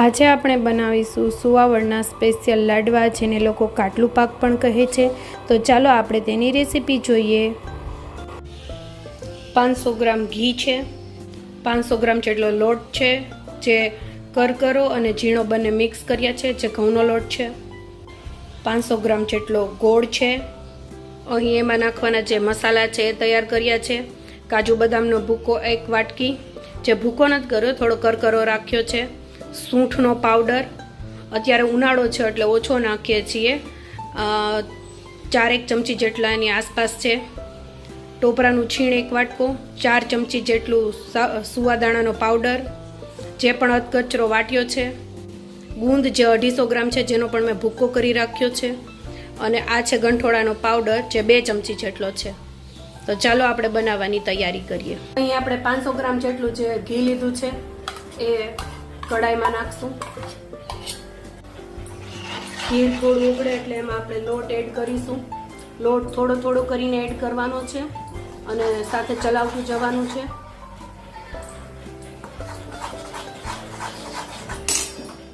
આજે આપણે બનાવીશું સુવાવડના સ્પેશિયલ લાડવા, જેને લોકો કાટલું પાક પણ કહે છે. તો ચાલો આપણે તેની રેસીપી જોઈએ. 500 ગ્રામ ઘી છે, 500 ગ્રામ જેટલો લોટ છે, જે કરકરો અને ઝીણો બંને મિક્સ કર્યા છે, જે ઘઉંનો લોટ છે. 500 ગ્રામ જેટલો ગોળ છે. અહીં એમાં નાખવાના જે મસાલા છે એ તૈયાર કર્યા છે. કાજુ બદામનો ભૂકો 1 વાટકી, જે ભૂકો નથી કર્યો, થોડો કરકરો રાખ્યો છે. સૂંઠનો પાવડર, અત્યારે ઉનાળો છે એટલે ઓછો નાખીએ છીએ, 4 ચમચી જેટલા એની આસપાસ છે. ટોપરાનું છીણ 1 વાટકો, 4 ચમચી જેટલું સુવાદાણાનો પાવડર, જે પણ અધકચરો વાટ્યો છે. ગુંદ જે 250 ગ્રામ છે, જેનો પણ મેં ભૂકો કરી રાખ્યો છે. અને આ છે ગંઠોડાનો પાવડર, જે 2 ચમચી જેટલો છે. તો ચાલો આપણે બનાવવાની તૈયારી કરીએ. અહીં આપણે 500 ગ્રામ જેટલું જે ઘી લીધું છે એ કડાઈમાં નાખશું. ઘી થોડું ઉકળે એટલે એમાં આપણે લોટ એડ કરીશું. લોટ થોડો થોડો કરીને એડ કરવાનો છે અને સાથે ચલાવતું જવાનું છે.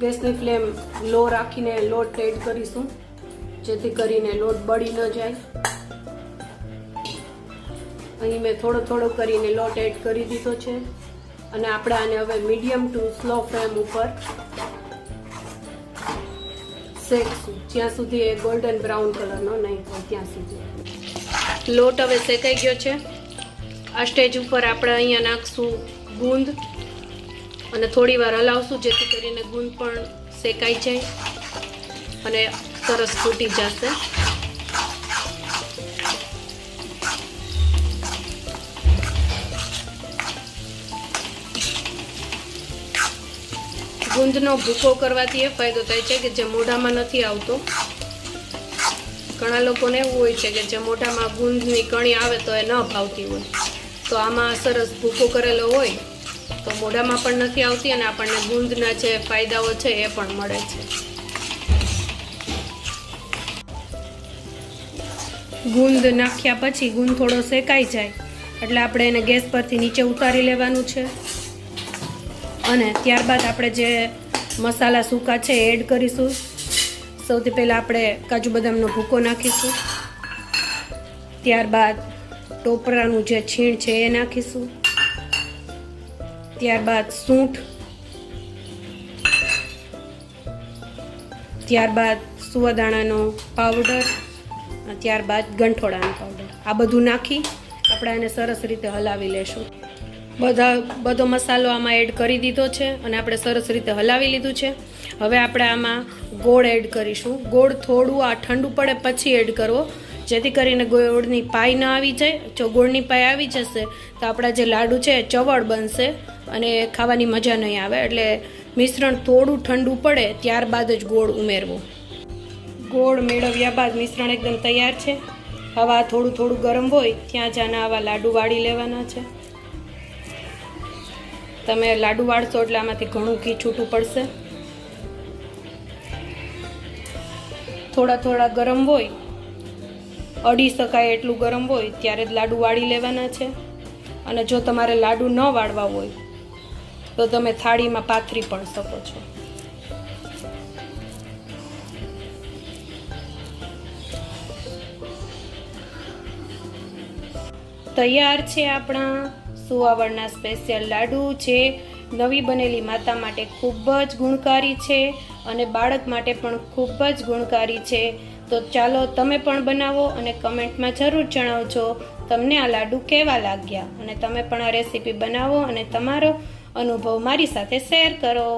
ગેસની ફ્લેમ લો રાખીને લોટ એડ કરીશું, જેથી કરીને લોટ બળી ન જાય. અહીં મેં થોડો થોડો કરીને લોટ એડ કરી દીધો છે અને આપણે આને હવે મીડિયમ ટુ સ્લો ફ્લેમ ઉપર શેકશું, જ્યાં સુધી એ ગોલ્ડન બ્રાઉન કલરનો નહીં થાય ત્યાં સુધી. લોટ હવે શેકાઈ ગયો છે. આ સ્ટેજ ઉપર આપણે અહીંયા નાખશું ગુંદ અને થોડી વાર હલાવશું, જેથી કરીને ગુંદ પણ શેકાઈ જાય અને સરસ ફૂટી જશે. ગુંદનો ભૂકો કરવાથી એ ફાયદો થાય છે કે જે મોઢામાં નથી આવતો. ઘણા લોકોને એવું હોય છે કે જે મોઢામાં ગુંદની કણી આવે તો એ ન ભાવતી હોય, તો આમાં સરસ ભૂકો કરેલો હોય તો મોઢામાં પણ નથી આવતી અને આપણને ગુંદના જે ફાયદાઓ છે એ પણ મળે છે. ગુંદ નાખ્યા પછી ગુંદ થોડો શેકાઈ જાય એટલે આપણે એને ગેસ પરથી નીચે ઉતારી લેવાનું છે અને ત્યારબાદ આપણે જે મસાલા સૂકા છે એ એડ કરીશું. સૌથી પહેલાં આપણે કાજુ બદામનો ભૂકો નાખીશું, ત્યારબાદ ટોપરાનું જે છીણ છે એ નાખીશું, ત્યારબાદ સૂંઠ, ત્યારબાદ સુવાદાણાનો પાવડર, ત્યારબાદ ગંઠોડાનો પાવડર. આ બધું નાખી આપણે આને સરસ રીતે હલાવી લેશું. બધો મસાલો આમાં એડ કરી દીધો છે અને આપણે સરસ રીતે હલાવી લીધું છે. હવે આપણે આમાં ગોળ એડ કરીશું. ગોળ થોડું આ ઠંડુ પડે પછી એડ કરવો, જેથી કરીને ગોળની પાઈ ન આવી જાય. જો ગોળની પાઈ આવી જશે તો આપણા જે લાડુ છે એ ચવળ બનશે અને ખાવાની મજા નહીં આવે. એટલે મિશ્રણ થોડું ઠંડુ પડે ત્યારબાદ જ ગોળ ઉમેરવો. ગોળ મેળવ્યા બાદ મિશ્રણ એકદમ તૈયાર છે. હવા થોડું થોડું ગરમ હોય ત્યાં જ આના આવા લાડુ વાળી લેવાના છે. તમે લાડુ વાળશો એટલે આમાંથી ઘણું ઘી છૂટું પડશે. થોડા થોડા ગરમ હોય, અડી શકાય એટલું ગરમ હોય ત્યારે જ લાડુ વાળી લેવાના છે. અને જો તમારે લાડુ ન વાળવા હોય તો તમે થાળીમાં પાથરી પણ શકો છો. તૈયાર છે આપણા સુવાવડના સ્પેશિયલ લાડુ, જે નવી બનેલી માતા માટે ખૂબ જ ગુણકારી છે અને બાળક માટે પણ ખૂબ જ ગુણકારી છે. તો ચાલો તમે પણ બનાવો અને કમેન્ટમાં જરૂર જણાવજો તમને આ લાડુ કેવા લાગ્યા, અને તમે પણ આ રેસીપી બનાવો અને તમારો અનુભવ મારી સાથે શેર કરો.